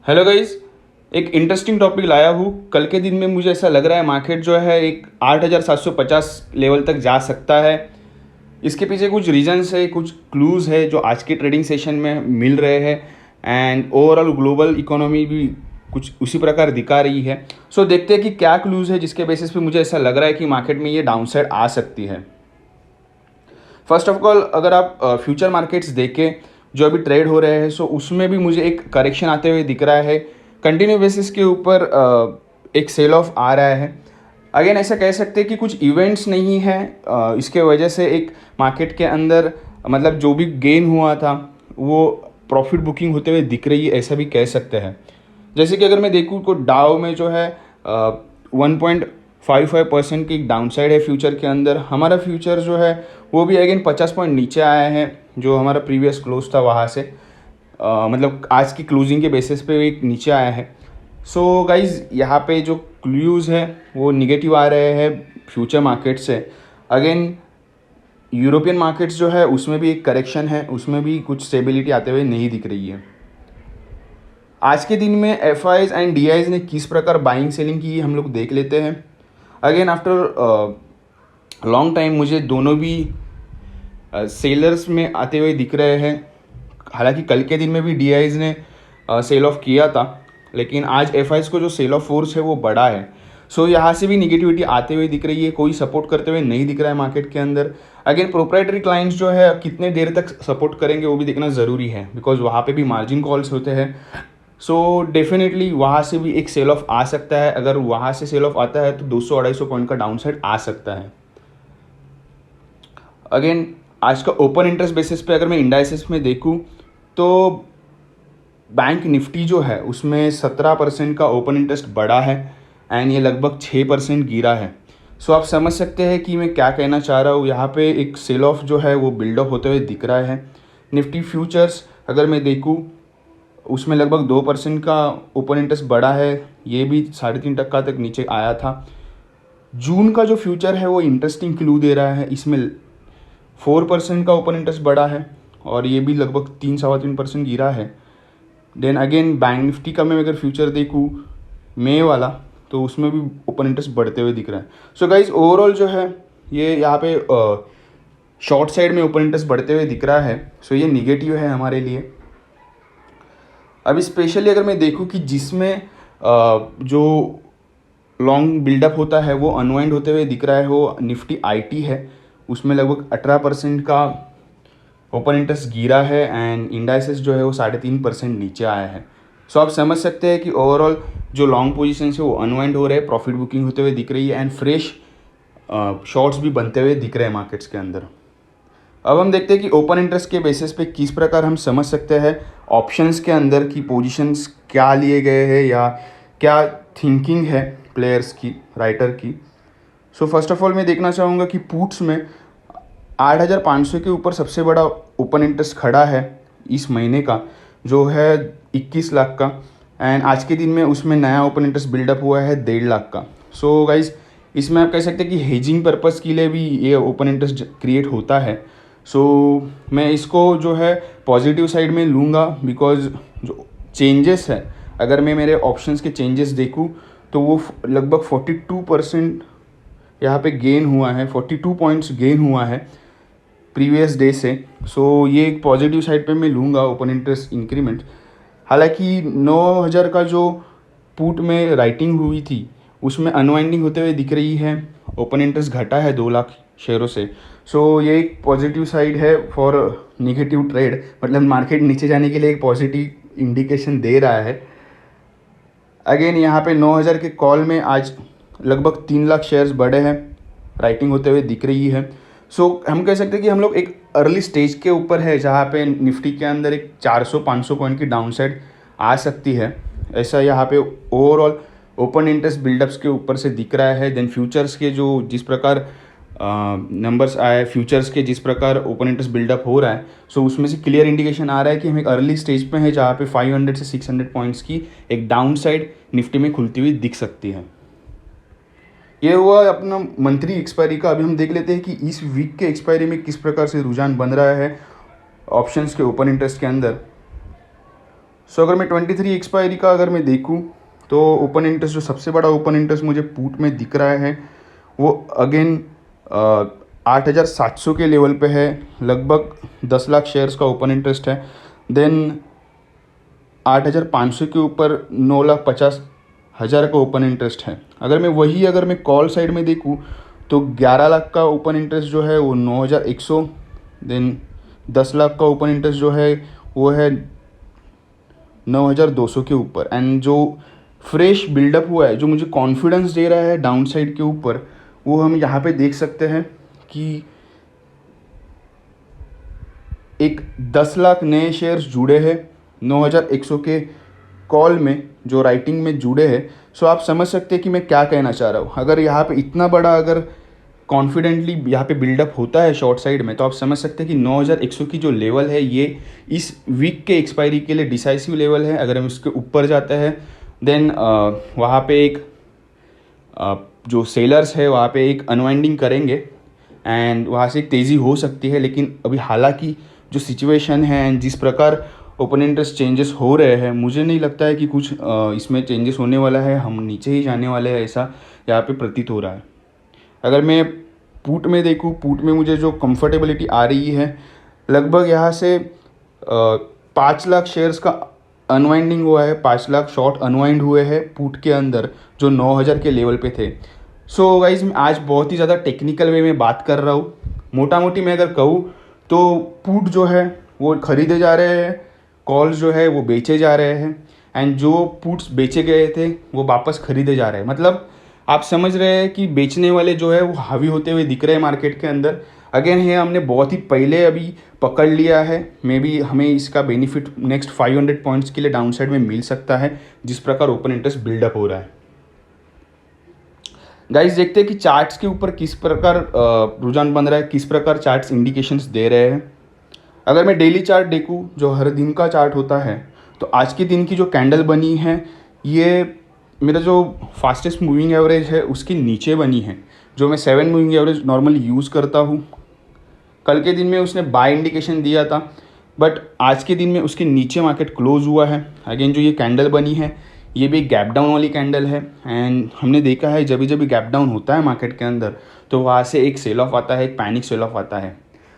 Hello guys, एक interesting topic लाया हूँ। कल के दिन में मुझे ऐसा लग रहा है मार्केट जो है एक 8,750 लेवल तक जा सकता है। इसके पीछे कुछ रीजंस है, कुछ क्लूज़ है जो आज के ट्रेडिंग सेशन में मिल रहे हैं एंड ओवरऑल ग्लोबल इकोनॉमी भी कुछ उसी प्रकार दिखा रही है। सो देखते हैं कि क्या क्लूज़ है जिसके बेसिस पे मुझे ऐसा लग रहा है कि मार्केट में ये डाउनसाइड आ सकती है। फर्स्ट ऑफ ऑल, अगर आप फ्यूचर मार्केट्स देखें जो अभी ट्रेड हो रहे हैं, सो उसमें भी मुझे एक करेक्शन आते हुए दिख रहा है। कंटिन्यू बेसिस के ऊपर एक सेल ऑफ आ रहा है। अगेन ऐसा कह सकते हैं कि कुछ इवेंट्स नहीं है, इसके वजह से एक मार्केट के अंदर मतलब जो भी गेन हुआ था वो प्रॉफिट बुकिंग होते हुए दिख रही है, ऐसा भी कह सकते हैं। जैसे कि अगर मैं देखूँ तो डाउ में जो है 1.55% की डाउनसाइड है फ्यूचर के अंदर। हमारा फ्यूचर जो है वो भी अगेन 50 पॉइंट नीचे आया है जो हमारा प्रीवियस क्लोज था वहाँ से, मतलब आज की क्लोजिंग के बेसिस पे एक नीचे आया है। सो गाइज़, यहाँ पे जो क्लूज़ है वो निगेटिव आ रहे हैं फ्यूचर मार्केट से। अगेन यूरोपियन मार्केट्स जो है उसमें भी एक करेक्शन है, उसमें भी कुछ स्टेबिलिटी आते हुए नहीं दिख रही है। आज के दिन में F eyes and D eyes ने किस प्रकार बाइंग सेलिंग की हम लोग देख लेते हैं। अगेन आफ्टर लॉन्ग टाइम मुझे दोनों भी सेलर्स में आते हुए दिख रहे हैं। हालांकि कल के दिन में भी डी आईज ने सेल ऑफ किया था, लेकिन आज एफ आईज को जो सेल ऑफ फोर्स है वो बड़ा है। सो यहाँ से भी निगेटिविटी आते हुए दिख रही है, कोई सपोर्ट करते हुए नहीं दिख रहा है मार्केट के अंदर। अगेन प्रोप्राइटरी क्लाइंट्स जो है कितने देर तक सपोर्ट करेंगे वो भी देखना ज़रूरी है, बिकॉज वहाँ पे भी मार्जिन कॉल्स होते हैं। सो डेफिनेटली वहाँ से भी एक सेल ऑफ आ सकता है। अगर वहाँ से सेल ऑफ आता है तो 200-250 पॉइंट का डाउन साइड आ सकता है। अगेन आज का ओपन इंटरेस्ट बेसिस पे अगर मैं इंडाइसिस में देखूँ तो बैंक निफ्टी जो है उसमें 17% का ओपन इंटरेस्ट बढ़ा है एंड ये लगभग 6% गिरा है। सो आप समझ सकते हैं कि मैं क्या कहना चाह रहा हूँ। यहाँ पे एक सेल ऑफ जो है वो बिल्डअप होते हुए दिख रहा है। निफ्टी फ्यूचर्स अगर मैं देखूँ उसमें लगभग 2% का ओपन इंटरेस्ट बढ़ा है, ये भी 3.5% तक नीचे आया था। जून का जो फ्यूचर है वो इंटरेस्टिंग क्लू दे रहा है, इसमें 4% का ओपन इंटरेस्ट बढ़ा है और ये भी लगभग 3-3.25% गिरा है। देन अगेन बैंक निफ्टी का मैं अगर फ्यूचर देखूँ मई वाला तो उसमें भी ओपन इंटरेस्ट बढ़ते हुए दिख रहा है। सो गाइज ओवरऑल जो है ये यहाँ पे शॉर्ट साइड में ओपन इंटरेस्ट बढ़ते हुए दिख रहा है। सो ये निगेटिव है हमारे लिए। अभी स्पेशली अगर मैं देखूँ कि जिसमें जो लॉन्ग बिल्डअप होता है वो अनवाइंड होते हुए दिख रहा है वो निफ्टी आईटी है। उसमें लगभग 18% का ओपन इंटरेस्ट गिरा है एंड इंडाइसेस जो है वो 3.5% नीचे आया है। सो आप समझ सकते हैं कि ओवरऑल जो लॉन्ग पोजीशन है वो अनवाइंड हो रहे हैं, प्रॉफिट बुकिंग होते हुए दिख रही है एंड फ्रेश शॉर्ट्स भी बनते हुए दिख रहे हैं मार्केट्स के अंदर। अब हम देखते हैं कि ओपन इंटरेस्ट के बेसिस पे किस प्रकार हम समझ सकते हैं ऑप्शंस के अंदर की पोजीशंस क्या लिए गए हैं या क्या थिंकिंग है प्लेयर्स की, राइटर की। सो फर्स्ट ऑफ ऑल मैं देखना चाहूँगा कि पुट्स में 8,500 के ऊपर सबसे बड़ा ओपन इंटरेस्ट खड़ा है इस महीने का, जो है 21 लाख का एंड आज के दिन में उसमें नया ओपन इंटरेस्ट बिल्डअप हुआ है 1.5 लाख का। सो गाइज इसमें आप कह सकते हैं कि हेजिंग पर्पज़ के लिए भी ये ओपन इंटरेस्ट क्रिएट होता है। सो मैं इसको जो है पॉजिटिव साइड में लूँगा, बिकॉज जो चेंजेस है अगर मैं मेरे ऑप्शंस के चेंजेस देखूँ तो वो लगभग 42% यहाँ पे गेन हुआ है, 42 पॉइंट्स गेन हुआ है प्रीवियस डे से। सो ये एक पॉजिटिव साइड पे मैं लूँगा ओपन इंटरेस्ट इंक्रीमेंट। हालांकि 9,000 का जो पुट में राइटिंग हुई थी उसमें अनवाइंडिंग होते हुए दिख रही है, ओपन इंटरेस्ट घटा है 2 लाख शेयरों से। सो ये एक पॉजिटिव साइड है फॉर निगेटिव ट्रेड, मतलब मार्केट नीचे जाने के लिए एक पॉजिटिव इंडिकेशन दे रहा है। अगेन यहाँ पे 9,000 के कॉल में आज लगभग 3 लाख शेयर्स बढ़े हैं, राइटिंग होते हुए दिख रही है। सो हम कह सकते हैं कि हम लोग एक अर्ली स्टेज के ऊपर है जहाँ पे निफ्टी के अंदर एक 400-500 पॉइंट की डाउनसाइड आ सकती है, ऐसा यहाँ पे ओवरऑल ओपन इंटरेस्ट बिल्डअप्स के ऊपर से दिख रहा है। देन फ्यूचर्स के जो जिस प्रकार नंबर्स आए, फ्यूचर्स के जिस प्रकार ओपन इंटरेस्ट बिल्डअप हो रहा है, सो उसमें से क्लियर इंडिकेशन आ रहा है कि हम एक अर्ली स्टेज पे हैं जहाँ पे 500 से 600 पॉइंट्स की एक डाउन साइड निफ्टी में खुलती हुई दिख सकती है। ये हुआ अपना मंथली एक्सपायरी का। अभी हम देख लेते हैं कि इस वीक के एक्सपायरी में किस प्रकार से रुझान बन रहा है ऑप्शंस के ओपन इंटरेस्ट के अंदर। सो अगर मैं 23 एक्सपायरी का अगर मैं देखूँ तो ओपन इंटरेस्ट जो सबसे बड़ा ओपन इंटरेस्ट मुझे पुट में दिख रहा है वो अगेन 8,700 के लेवल पे है, लगभग 10 लाख शेयर्स का ओपन इंटरेस्ट है। देन 8,500 के ऊपर 9,50,000 का ओपन इंटरेस्ट है। अगर मैं कॉल साइड में देखूँ तो 11 लाख का ओपन इंटरेस्ट जो है वो 9,100। देन 10 लाख का ओपन इंटरेस्ट जो है वो है 9,200 के ऊपर। एंड जो फ्रेश बिल्डअप हुआ है, जो मुझे कॉन्फिडेंस दे रहा है डाउन साइड के ऊपर, वो हम यहाँ पे देख सकते हैं कि एक 10 लाख नए शेयर्स जुड़े हैं 9,100 के कॉल में, जो राइटिंग में जुड़े हैं। सो आप समझ सकते हैं कि मैं क्या कहना चाह रहा हूँ। अगर यहाँ पे इतना बड़ा अगर कॉन्फिडेंटली यहाँ पे बिल्डअप होता है शॉर्ट साइड में, तो आप समझ सकते हैं कि 9,100 की जो लेवल है ये इस वीक के एक्सपायरी के लिए डिसाइसिव लेवल है। अगर हम इसके ऊपर जाते हैं देन वहाँ पे एक जो सेलर्स है वहाँ पे एक अनवाइंडिंग करेंगे एंड वहाँ से एक तेज़ी हो सकती है। लेकिन अभी हालांकि जो सिचुएशन है एंड जिस प्रकार ओपन इंटरेस्ट चेंजेस हो रहे हैं, मुझे नहीं लगता है कि कुछ इसमें चेंजेस होने वाला है, हम नीचे ही जाने वाले हैं, ऐसा यहाँ पे प्रतीत हो रहा है। अगर मैं पुट में देखूँ, पुट में मुझे जो कंफर्टेबिलिटी आ रही है, लगभग यहाँ से 5 लाख शेयर्स का अनवाइंडिंग हुआ है, 5 लाख शॉर्ट अनवाइंड हुए हैं पुट के अंदर जो 9,000 के लेवल पे थे। सो गाइज मैं आज बहुत ही ज़्यादा टेक्निकल वे में बात कर रहा हूँ। मोटा मोटी मैं अगर कहूँ तो पुट जो है वो खरीदे जा रहे हैं, कॉल्स जो है वो बेचे जा रहे हैं, एंड जो पुट्स बेचे गए थे वो वापस खरीदे जा रहे हैं। मतलब आप समझ रहे हैं कि बेचने वाले जो है वो हावी होते हुए दिख रहे हैं मार्केट के अंदर। अगेन ये हमने बहुत ही पहले अभी पकड़ लिया है, मे बी हमें इसका बेनिफिट नेक्स्ट 500 पॉइंट्स के लिए डाउन साइड में मिल सकता है, जिस प्रकार ओपन इंटरेस्ट बिल्डअप हो रहा है। गाइस देखते हैं कि चार्ट्स के ऊपर किस प्रकार रुझान बन रहा है, किस प्रकार चार्ट्स इंडिकेशंस दे रहे हैं। अगर मैं डेली चार्ट देखूँ जो हर दिन का चार्ट होता है, तो आज के दिन की जो कैंडल बनी है ये मेरा जो फास्टेस्ट मूविंग एवरेज है उसके नीचे बनी है, जो मैं 7 मूविंग एवरेज नॉर्मली यूज़ करता हूँ। कल के दिन में उसने बाय इंडिकेशन दिया था, बट आज के दिन में उसके नीचे मार्केट क्लोज हुआ है। अगेन जो ये कैंडल बनी है ये भी एक गैप डाउन वाली कैंडल है, एंड हमने देखा है जब भी गैप डाउन होता है मार्केट के अंदर तो वहाँ से एक सेल ऑफ आता है, एक पैनिक सेल ऑफ आता है।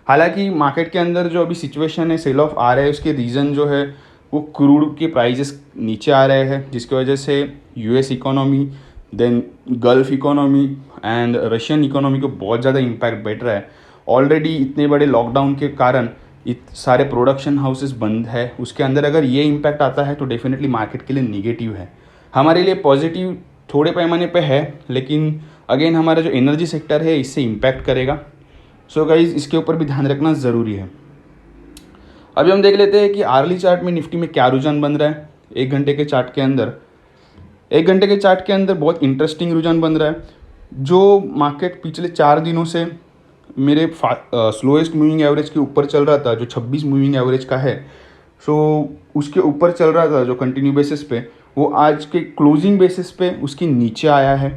हालांकि मार्केट के अंदर जो अभी सिचुएशन है, सेल ऑफ आ रहा है, उसके रीज़न जो है वो क्रूड के प्राइजेस नीचे आ रहे हैं, जिसकी वजह से US economy, then Gulf economy and Russian economy को बहुत ज़्यादा इम्पैक्ट बैठ रहा है। ऑलरेडी इतने बड़े लॉकडाउन के कारण सारे प्रोडक्शन हाउसेस बंद है, उसके अंदर अगर ये इम्पैक्ट आता है तो डेफिनेटली मार्केट के लिए निगेटिव है। हमारे लिए पॉजिटिव थोड़े पैमाने पे है, लेकिन अगेन हमारा जो एनर्जी सेक्टर है इससे इम्पैक्ट करेगा। सो गाइज इसके ऊपर भी ध्यान रखना ज़रूरी है। अभी हम देख लेते हैं कि आर्ली चार्ट में निफ्टी में क्या रुझान बन रहा है। 1 घंटे के चार्ट के अंदर बहुत इंटरेस्टिंग रुझान बन रहा है। जो मार्केट पिछले 4 दिनों से मेरे स्लोएस्ट मूविंग एवरेज के ऊपर चल रहा था, जो 26 मूविंग एवरेज का है, सो उसके ऊपर चल रहा था जो कंटिन्यू बेसिस पे, वो आज के क्लोजिंग बेसिस पे उसके नीचे आया है।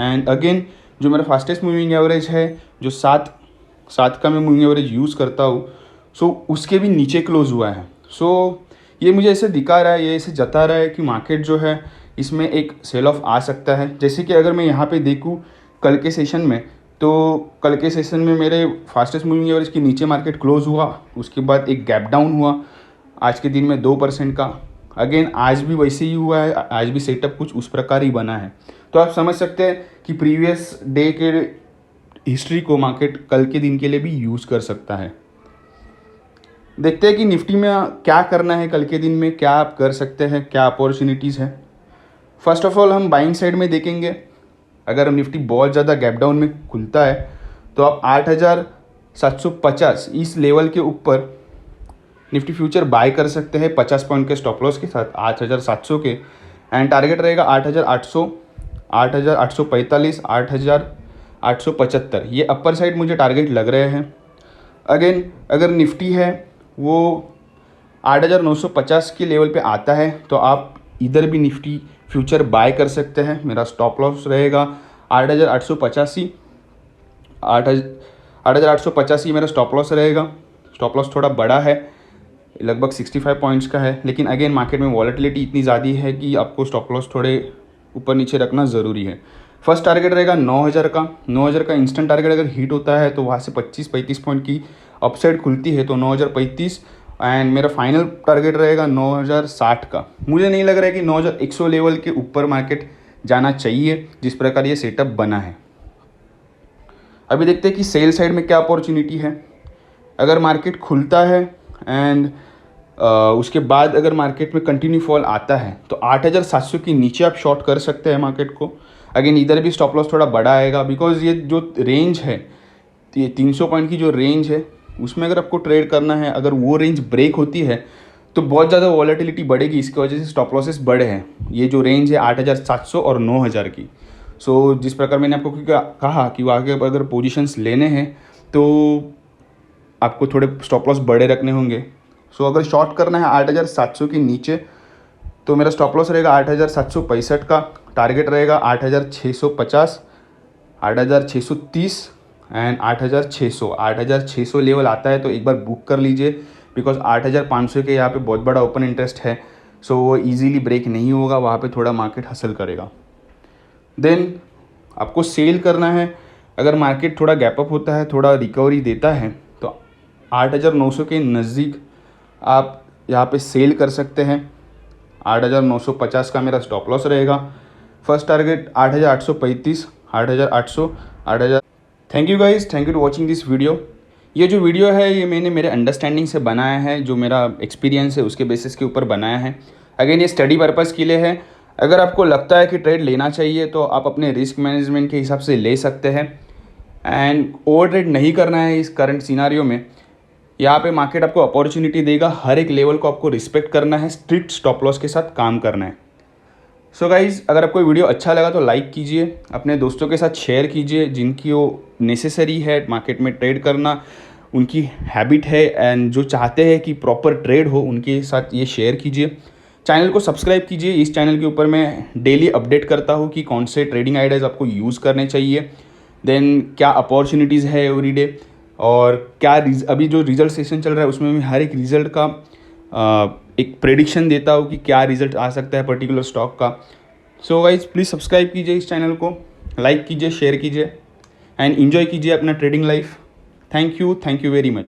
एंड अगेन जो मेरा फास्टेस्ट मूविंग एवरेज है, जो 7 का मैं मूविंग एवरेज यूज़ करता हूँ, सो उसके भी नीचे क्लोज हुआ है। सो ये मुझे ऐसे दिखा रहा है, ये ऐसे जता रहा है कि मार्केट जो है इसमें एक सेल ऑफ आ सकता है। जैसे कि अगर मैं यहाँ पे देखूँ कल के सेशन में, तो कल के सेशन में मेरे फास्टेस्ट मूविंग एवरेज के नीचे मार्केट क्लोज हुआ, उसके बाद एक गैप डाउन हुआ आज के दिन में 2% का। अगेन आज भी वैसे ही हुआ है, आज भी सेटअप कुछ उस प्रकार ही बना है। तो आप समझ सकते हैं कि प्रीवियस डे के हिस्ट्री को मार्केट कल के दिन के लिए भी यूज़ कर सकता है। देखते हैं कि निफ्टी में क्या करना है, कल के दिन में क्या आप कर सकते हैं, क्या अपॉर्चुनिटीज़ है। फर्स्ट ऑफ ऑल हम बाइंग साइड में देखेंगे। अगर निफ्टी बहुत ज़्यादा गैप डाउन में खुलता है तो आप 8,750 इस लेवल के ऊपर निफ्टी फ्यूचर बाय कर सकते हैं 50 पॉइंट के स्टॉप लॉस के साथ 8,700 के, एंड टारगेट रहेगा 8,800, 8,845, 8,875। ये अपर साइड मुझे टारगेट लग रहे हैं। अगेन अगर निफ्टी है वो 8,950 के लेवल पे आता है तो आप इधर भी निफ्टी फ्यूचर बाय कर सकते हैं। मेरा स्टॉप लॉस रहेगा 8,885, 8,885 मेरा स्टॉप लॉस रहेगा। स्टॉप लॉस थोड़ा बड़ा है, लगभग 65 पॉइंट्स का है, लेकिन अगेन मार्केट में वॉलेटिलिटी इतनी ज़्यादा है कि आपको स्टॉप लॉस थोड़े ऊपर नीचे रखना ज़रूरी है। फर्स्ट टारगेट रहेगा 9000 का। 9000 का इंस्टेंट टारगेट अगर हिट होता है तो वहाँ से 25-35 पॉइंट की अपसाइड खुलती है, तो 9035। एंड मेरा फाइनल टारगेट रहेगा 9060 का। मुझे नहीं लग रहा है कि 9100 लेवल के ऊपर मार्केट जाना चाहिए जिस प्रकार ये सेटअप बना है। अभी देखते हैं कि सेल साइड में क्या अपॉर्चुनिटी है। अगर मार्केट खुलता है एंड उसके बाद अगर मार्केट में कंटिन्यू फॉल आता है तो 8700 के नीचे आप शॉर्ट कर सकते हैं मार्केट को। अगेन इधर भी स्टॉप लॉस थोड़ा बड़ा आएगा, बिकॉज ये जो रेंज है, ये 300 पॉइंट की जो रेंज है उसमें अगर आपको ट्रेड करना है, अगर वो रेंज ब्रेक होती है तो बहुत ज़्यादा वॉलेटिलिटी बढ़ेगी, इसकी वजह से स्टॉप लॉसेस बढ़े हैं। ये जो रेंज है 8700 और 9000 की। सो जिस प्रकार मैंने आपको कहा कि आगे अगर पोजीशंस लेने हैं तो आपको थोड़े स्टॉप लॉस बड़े रखने होंगे। सो अगर शॉर्ट करना है 8700 के नीचे तो मेरा स्टॉप लॉस रहेगा 8765 का। टारगेट रहेगा 8650, 8630 एंड 8600। 8600 लेवल आता है तो एक बार बुक कर लीजिए, बिकॉज 8500 के यहाँ पे बहुत बड़ा ओपन इंटरेस्ट है। सो वो ईजीली ब्रेक नहीं होगा, वहाँ पे थोड़ा मार्केट हसल करेगा। देन आपको सेल करना है। अगर मार्केट थोड़ा गैप अप होता है, थोड़ा रिकवरी देता है तो 8900 के नज़दीक आप यहाँ पे सेल कर सकते हैं। 8950 का मेरा स्टॉप लॉस रहेगा। First target 8835, 8800, 8000। Thank you guys, thank you to watching this video. ये जो वीडियो है ये मैंने मेरे अंडरस्टैंडिंग से बनाया है, जो मेरा एक्सपीरियंस है उसके बेसिस के ऊपर बनाया है। अगेन ये स्टडी पर्पज़ के लिए है। अगर आपको लगता है कि ट्रेड लेना चाहिए तो आप अपने रिस्क मैनेजमेंट के हिसाब से ले सकते हैं, एंड ओवर ट्रेड नहीं करना है इस करंट सिनारियो में। यहाँ पे मार्केट आपको अपॉर्चुनिटी देगा, हर एक लेवल को आपको रिस्पेक्ट करना है, स्ट्रिक्ट स्टॉप लॉस के साथ काम करना है। सो गाइज़, अगर आपको वीडियो अच्छा लगा तो लाइक कीजिए, अपने दोस्तों के साथ शेयर कीजिए जिनकी वो नेसेसरी है मार्केट में ट्रेड करना, उनकी हैबिट है एंड जो चाहते हैं कि प्रॉपर ट्रेड हो उनके साथ ये शेयर कीजिए। चैनल को सब्सक्राइब कीजिए। इस चैनल के ऊपर मैं डेली अपडेट करता हूँ कि कौन से ट्रेडिंग आइडियाज़ आपको यूज़ करने चाहिए, देन क्या अपॉर्चुनिटीज़ है एवरीडे, और क्या अभी जो रिजल्ट सेशन चल रहा है उसमें मैं हर एक रिज़ल्ट का एक प्रेडिक्शन देता हूँ कि क्या रिज़ल्ट आ सकता है पर्टिकुलर स्टॉक का। सो गाइज प्लीज़ सब्सक्राइब कीजिए इस चैनल को, लाइक कीजिए, शेयर कीजिए एंड इन्जॉय कीजिए अपना trading life. Thank you very much.